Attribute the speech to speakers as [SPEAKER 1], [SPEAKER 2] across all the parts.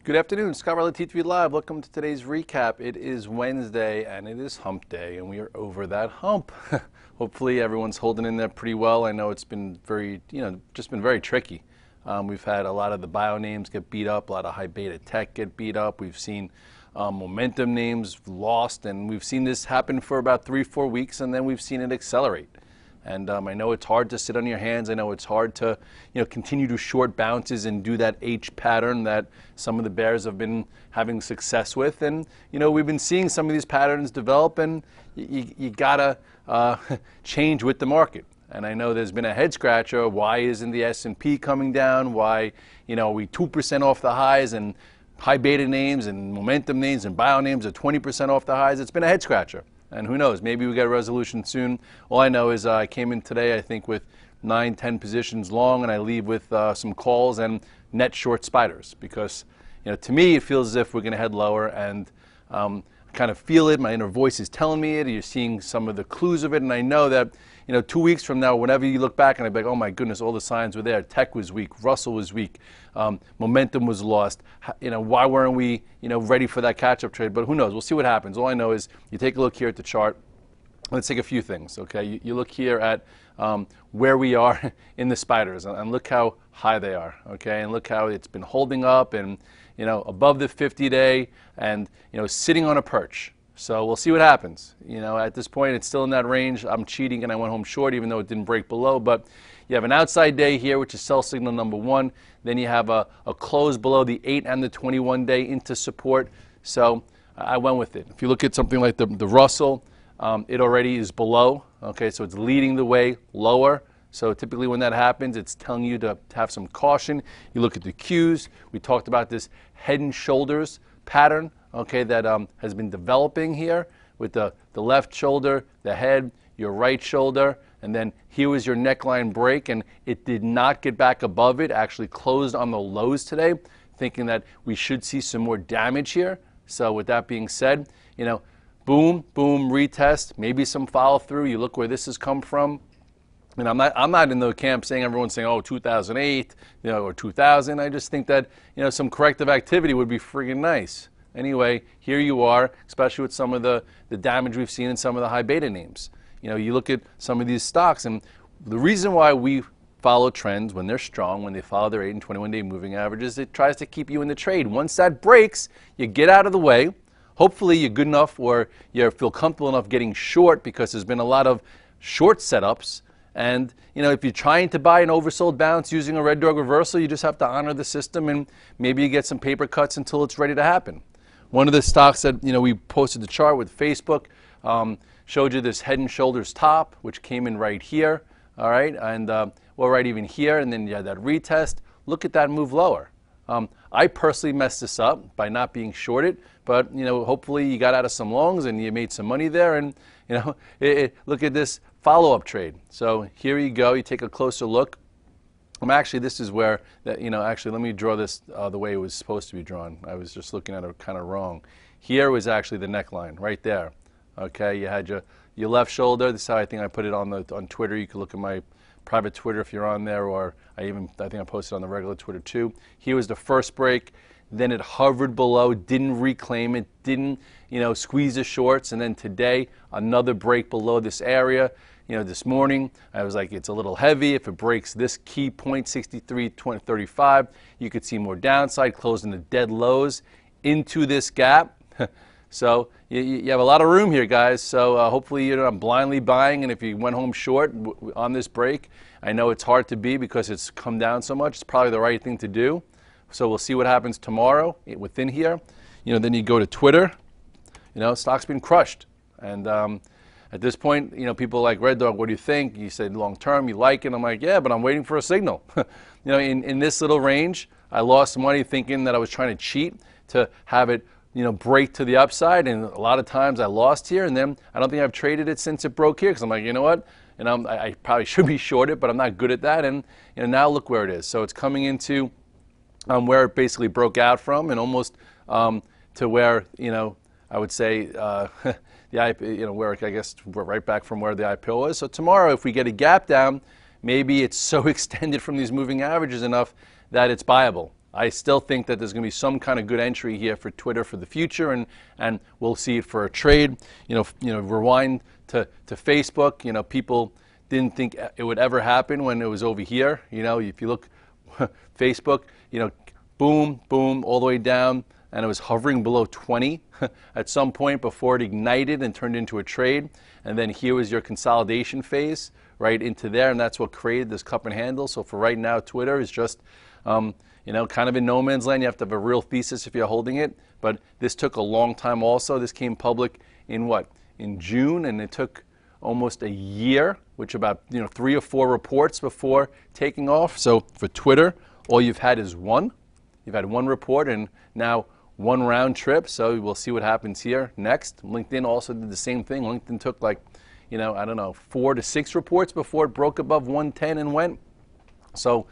[SPEAKER 1] Good afternoon, Scott Riley, T3 Live. Welcome to today's recap. It is Wednesday and it is hump day and we are over that hump. Hopefully everyone's holding in there pretty well. I know it's been very, just been very tricky. We've had a lot of the bio names get beat up, a lot of high beta tech get beat up. We've seen momentum names lost, and we've seen this happen for about 3-4 weeks, and then we've seen it accelerate. And I know it's hard to sit on your hands. I know it's hard to, continue to short bounces and do that H pattern that some of the bears have been having success with. And, we've been seeing some of these patterns develop, and you gotta change with the market. And I know there's been a head scratcher. Why isn't the S&P coming down? Why, we 2% off the highs, and high beta names and momentum names and bio names are 20% off the highs? It's been a head scratcher. And who knows, maybe we get a resolution soon. All I know is I came in today, I think, with 9-10 positions long, and I leave with some calls and net short spiders. Because, to me, it feels as if we're going to head lower, and I kind of feel it. My inner voice is telling me it. You're seeing some of the clues of it, and I know that, 2 weeks from now, whenever you look back and I'd be like, oh my goodness, all the signs were there. Tech was weak, Russell was weak, momentum was lost. Why weren't we, ready for that catch-up trade? But who knows? We'll see what happens. All I know is you take a look here at the chart. Let's take a few things, okay? You look here at where we are in the spiders, and look how high they are, okay? And look how it's been holding up and, above the 50-day and, sitting on a perch. So we'll see what happens. At this point, it's still in that range. I'm cheating, and I went home short, even though it didn't break below. But you have an outside day here, which is sell signal number 1. Then you have a close below the 8 and the 21-day into support. So I went with it. If you look at something like the Russell, it already is below. Okay, so it's leading the way lower. So typically when that happens, it's telling you to have some caution. You look at the Qs. We talked about this head and shoulders pattern, okay, that has been developing here with the left shoulder, the head, your right shoulder, and then here was your neckline break, and it did not get back above it, actually closed on the lows today, thinking that we should see some more damage here. So with that being said, boom, boom, retest, maybe some follow through. You look where this has come from. And I'm not in the camp saying everyone's saying, oh, 2008, or 2000. I just think that, some corrective activity would be friggin' nice. Anyway, here you are, especially with some of the damage we've seen in some of the high beta names. You look at some of these stocks, and the reason why we follow trends when they're strong, when they follow their 8 and 21-day moving averages, it tries to keep you in the trade. Once that breaks, you get out of the way. Hopefully you're good enough, or you feel comfortable enough getting short, because there's been a lot of short setups. And, if you're trying to buy an oversold bounce using a red dog reversal, you just have to honor the system, and maybe you get some paper cuts until it's ready to happen. One of the stocks that, we posted the chart with Facebook, showed you this head and shoulders top, which came in right here, all right, and, right even here, and then you had that retest. Look at that move lower. I personally messed this up by not being shorted, but, hopefully you got out of some longs and you made some money there, and, look at this follow-up trade. So here you go. You take a closer look. Actually, this is where, actually, let me draw this the way it was supposed to be drawn. I was just looking at it kind of wrong. Here was actually the neckline, right there. Okay, you had your left shoulder. This is how I think I put it on Twitter. You can look at my private Twitter if you're on there, or I think I posted on the regular Twitter too. Here was the first break. Then it hovered below, didn't reclaim it, didn't, squeeze the shorts, and then today, another break below this area. This morning, I was like, it's a little heavy. If it breaks this key point, 63.35, you could see more downside, closing the dead lows into this gap. So you have a lot of room here, guys. So hopefully you're not blindly buying, and if you went home short on this break, I know it's hard to be because it's come down so much. It's probably the right thing to do. So we'll see what happens tomorrow within here. Then you go to Twitter. Stock's been crushed. And at this point, people are like, Red Dog, what do you think? You said long term, you like it. I'm like, yeah, but I'm waiting for a signal. In this little range, I lost money thinking that I was trying to cheat to have it, break to the upside. And a lot of times I lost here, and then I don't think I've traded it since it broke here, because I'm like, you know what? And I probably should be shorted, but I'm not good at that. And now look where it is. So it's coming into where it basically broke out from, and almost to where, I would say where I guess we're right back from where the IPO was. So tomorrow, if we get a gap down, maybe it's so extended from these moving averages enough that it's buyable. I still think that there's going to be some kind of good entry here for Twitter for the future, and we'll see it for a trade. Rewind to Facebook. People didn't think it would ever happen when it was over here. If you look, Facebook, boom, boom, all the way down, and it was hovering below 20 at some point before it ignited and turned into a trade. And then here was your consolidation phase right into there, and that's what created this cup and handle. So for right now, Twitter is just, kind of in no man's land. You have to have a real thesis if you're holding it. But this took a long time also. This came public in in June, and it took almost a year, which about 3 or 4 reports before taking off. So for Twitter, all you've had is one. You've had one report, and now one round trip. So we'll see what happens here next. LinkedIn also did the same thing. LinkedIn took 4 to 6 reports before it broke above 110 and went. So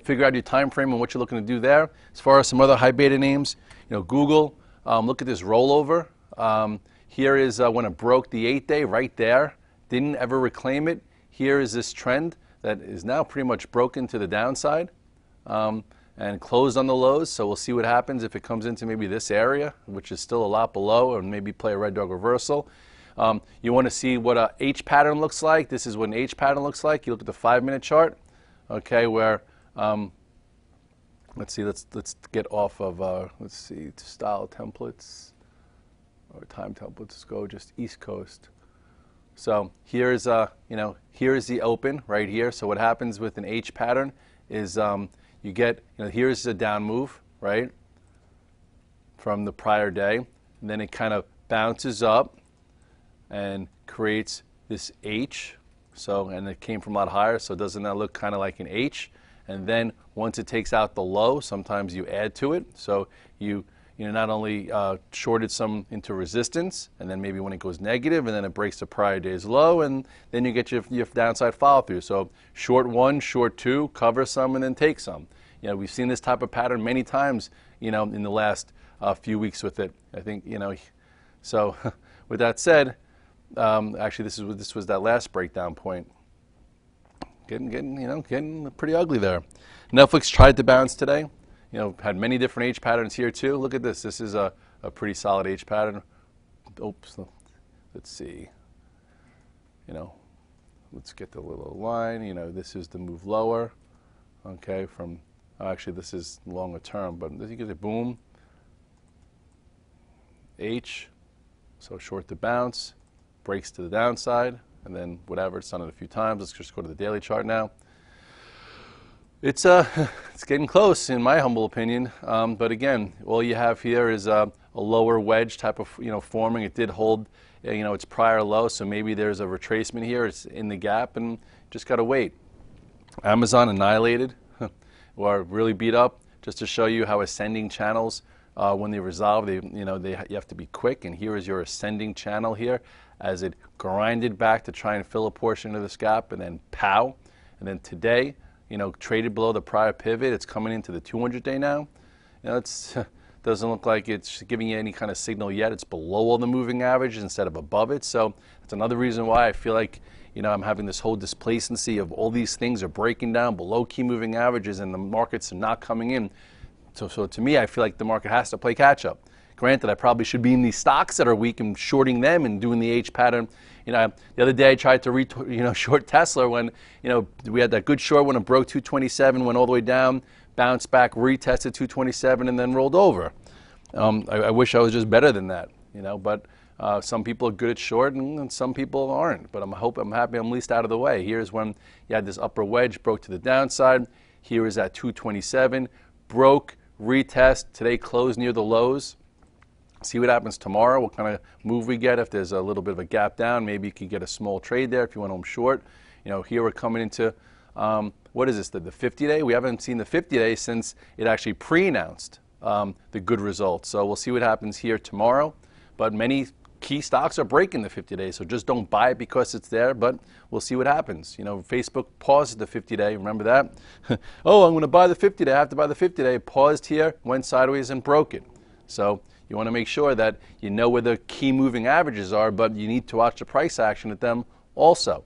[SPEAKER 1] figure out your time frame and what you're looking to do there. As far as some other high beta names, Google. Look at this rollover. Here is when it broke the 8-day right there. Didn't ever reclaim it. Here is this trend that is now pretty much broken to the downside and closed on the lows. So we'll see what happens if it comes into maybe this area, which is still a lot below, or maybe play a red dog reversal. You want to see what a H pattern looks like. This is what an H pattern looks like. You look at the 5-minute chart, okay, where let's see, let's get off of let's see, style templates or time templates. Let's go just East Coast. So here's here is the open right here. So what happens with an H pattern is you get here's a down move, right, from the prior day, and then it kind of bounces up and creates this H. So, and it came from a lot higher, so doesn't that look kind of like an H? And then once it takes out the low, sometimes you add to it. So you not only shorted some into resistance, and then maybe when it goes negative, and then it breaks the prior day's low, and then you get your downside follow through. So short 1, short 2, cover some, and then take some. We've seen this type of pattern many times, in the last few weeks with it. I think, so with that said, actually this was that last breakdown point. Getting pretty ugly there. Netflix tried to bounce today. Had many different H patterns here too. Look at this. This is a pretty solid H pattern. Oops. Let's see. Let's get the little line. This is the move lower. Okay, from actually this is longer term, but you get a boom. H. So short to bounce, breaks to the downside, and then whatever, it's done it a few times. Let's just go to the daily chart now. It's getting close in my humble opinion, but again, all you have here is a lower wedge type of forming. It did hold its prior low, so maybe there's a retracement here. It's in the gap, and just got to wait. Amazon annihilated or really beat up, just to show you how ascending channels when they resolve, you have to be quick. And here is your ascending channel here as it grinded back to try and fill a portion of this gap, and then pow. And then today, traded below the prior pivot. It's coming into the 200-day now. It doesn't look like it's giving you any kind of signal yet. It's below all the moving averages instead of above it. So that's another reason why I feel like I'm having this whole displacency of all these things are breaking down below key moving averages, and the markets are not coming in. So to me, I feel like the market has to play catch up. Granted, I probably should be in these stocks that are weak and shorting them and doing the H pattern. The other day I tried to short Tesla when we had that good short when it broke 227, went all the way down, bounced back, retested 227, and then rolled over. I wish I was just better than that, But some people are good at short, and some people aren't. But I'm happy I'm at least out of the way. Here's when you had this upper wedge, broke to the downside. Here is at 227, broke, retest. Today closed near the lows. See what happens tomorrow, what kind of move we get. If there's a little bit of a gap down, maybe you could get a small trade there if you went home short. Here we're coming into, what is this, the 50-day? We haven't seen the 50-day since it actually pre-announced the good results. So we'll see what happens here tomorrow. But many key stocks are breaking the 50-day, so just don't buy it because it's there, but we'll see what happens. Facebook paused the 50-day, remember that? Oh, I'm going to buy the 50-day, I have to buy the 50-day. Paused here, went sideways and broke it. So you want to make sure that you know where the key moving averages are, but you need to watch the price action at them also.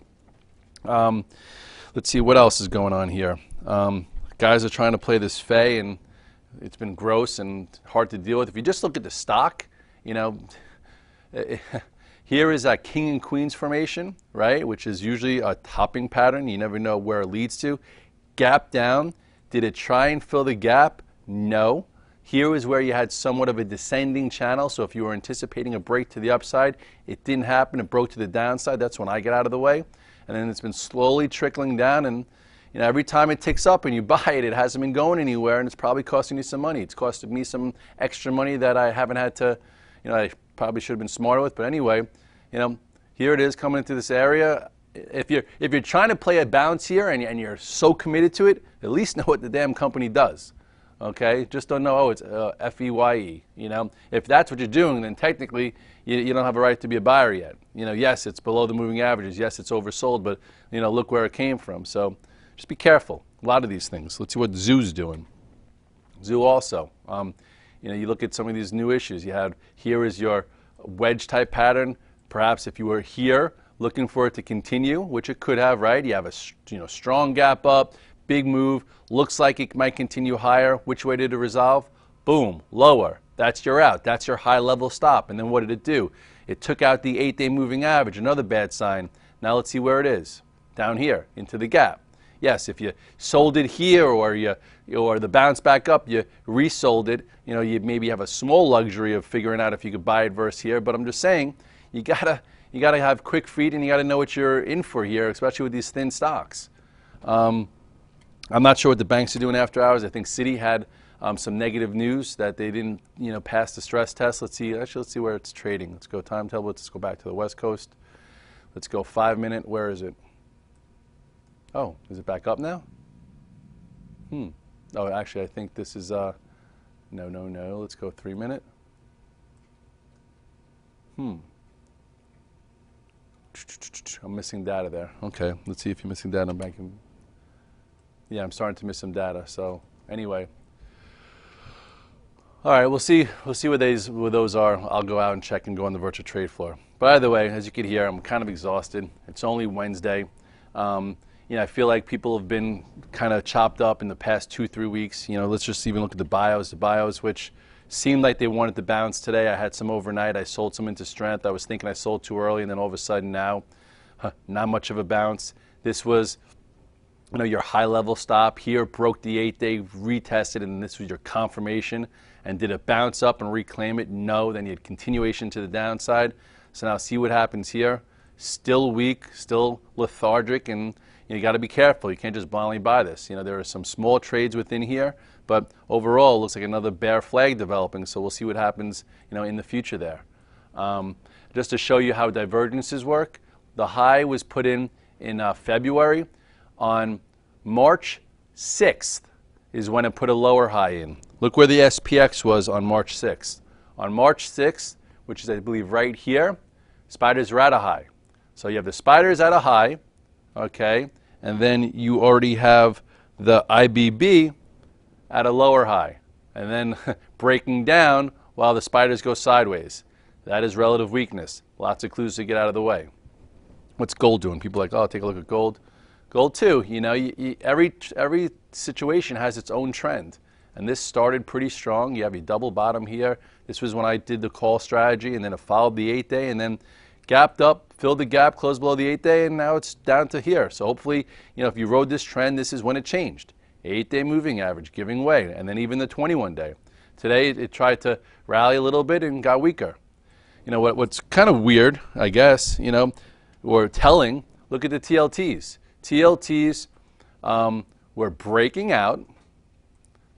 [SPEAKER 1] Let's see what else is going on here. Guys are trying to play this Fay, and it's been gross and hard to deal with. If you just look at the stock, here is a king and queens formation, right, which is usually a topping pattern. You never know where it leads to. Gap down. Did it try and fill the gap? No. Here is where you had somewhat of a descending channel, so if you were anticipating a break to the upside, it didn't happen. It broke to the downside. That's when I get out of the way. And then it's been slowly trickling down, and every time it ticks up and you buy it, it hasn't been going anywhere, and it's probably costing you some money. It's costed me some extra money that I haven't had to, I probably should have been smarter with. But anyway, here it is coming into this area. If you're trying to play a bounce here and you're so committed to it, at least know what the damn company does. Okay, just don't know, oh, it's FEYE. If that's what you're doing, then technically you don't have a right to be a buyer yet. Yes, it's below the moving averages. Yes, it's oversold, but look where it came from. So just be careful. A lot of these things. Let's see what Zoo's doing. Zoo also. You look at some of these new issues. Here is your wedge type pattern. Perhaps if you were here looking for it to continue, which it could have, right? You have a strong gap up. Big move, looks like it might continue higher. Which way did it resolve? Boom, lower. That's your out. That's your high level stop. And then what did it do? It took out the 8-day moving average, another bad sign. Now let's see where it is. Down here, into the gap. Yes, if you sold it here or the bounce back up, you resold it, you maybe have a small luxury of figuring out if you could buy it versus here. But I'm just saying, you gotta have quick feet, and you gotta know what you're in for here, especially with these thin stocks. I'm not sure what the banks are doing after hours. I think Citi had some negative news that they didn't, pass the stress test. Let's see where it's trading. Let's go timetable. Let's go back to the West Coast. Let's go 5-minute. Where is it? Oh, is it back up now? Oh, actually, I think this is no. Let's go 3-minute. I'm missing data there. Okay, let's see if you're missing data. I'm back in. Yeah, I'm starting to miss some data. So anyway, all right, we'll see what those are. I'll go out and check and go on the virtual trade floor. By the way, as you can hear, I'm kind of exhausted. It's only Wednesday. I feel like people have been kind of chopped up in the past 2-3 weeks. Let's just even look at the bios, which seemed like they wanted to bounce today. I had some overnight. I sold some into strength. I was thinking I sold too early, and then all of a sudden now, not much of a bounce. This was your high-level stop here, broke the 8-day, retested, and this was your confirmation. And did it bounce up and reclaim it? No. Then you had continuation to the downside. So now see what happens here. Still weak, still lethargic, and you got to be careful. You can't just blindly buy this. There are some small trades within here, but overall, it looks like another bear flag developing. So we'll see what happens, in the future there. Just to show you how divergences work, the high was put in February. On March 6th is when it put a lower high in. Look where the SPX was on March 6th. On March 6th, which is, I believe, right here, spiders are at a high. So you have the spiders at a high, okay, and then you already have the IBB at a lower high, and then breaking down while the spiders go sideways. That is relative weakness. Lots of clues to get out of the way. What's gold doing? People are like, oh, take a look at gold. Gold too, every situation has its own trend. And this started pretty strong. You have a double bottom here. This was when I did the call strategy, and then it followed the 8-day, and then gapped up, filled the gap, closed below the 8-day, and now it's down to here. So hopefully, if you rode this trend, this is when it changed. 8-day moving average giving way, and then even the 21-day. Today, it tried to rally a little bit and got weaker. What's kind of weird, I guess, or telling, look at the TLTs. TLTs were breaking out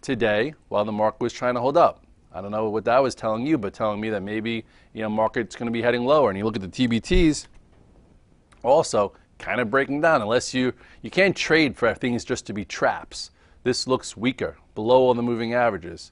[SPEAKER 1] today while the market was trying to hold up. I don't know what that was telling you, but telling me that maybe market's going to be heading lower. And you look at the TBTs, also kind of breaking down. Unless you can't trade for things just to be traps. This looks weaker, below all the moving averages.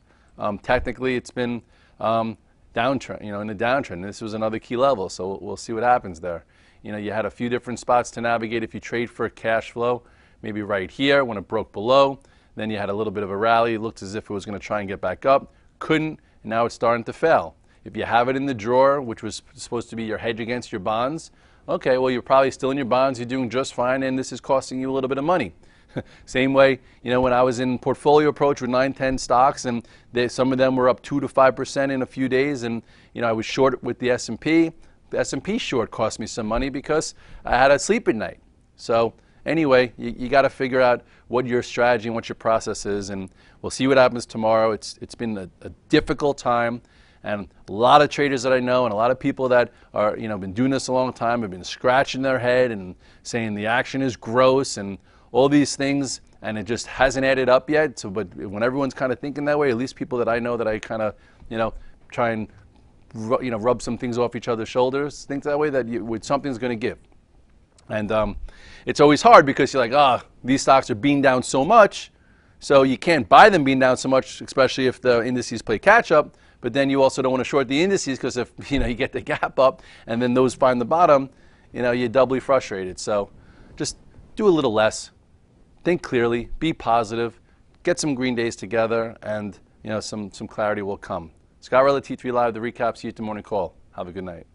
[SPEAKER 1] Technically, it's been downtrend, in a downtrend. This was another key level, so we'll see what happens there. You had a few different spots to navigate if you trade for cash flow, maybe right here when it broke below. Then you had a little bit of a rally. It looked as if it was going to try and get back up. Couldn't, and now it's starting to fail. If you have it in the drawer, which was supposed to be your hedge against your bonds, okay, well, you're probably still in your bonds. You're doing just fine, and this is costing you a little bit of money. Same way, when I was in portfolio approach with 9, 10 stocks, and some of them were up 2 to 5% in a few days, and I was short with the S&P. The S&P short cost me some money because I had to sleep at night. So anyway, you got to figure out what your strategy and what your process is, and we'll see what happens tomorrow. It's been a difficult time, and a lot of traders that I know and a lot of people that are been doing this a long time have been scratching their head and saying the action is gross and all these things, and it just hasn't added up yet. So, but when everyone's kind of thinking that way, at least people that I know that I kind of try and rub some things off each other's shoulders, think that way, that something's going to give. And it's always hard because you're like, these stocks are being down so much, so you can't buy them being down so much, especially if the indices play catch up. But then you also don't want to short the indices because if you get the gap up and then those find the bottom, you're doubly frustrated. So just do a little less, think clearly, be positive, get some green days together, and some clarity will come. Scott Redler, T3 Live, the recap. See you at the morning call. Have a good night.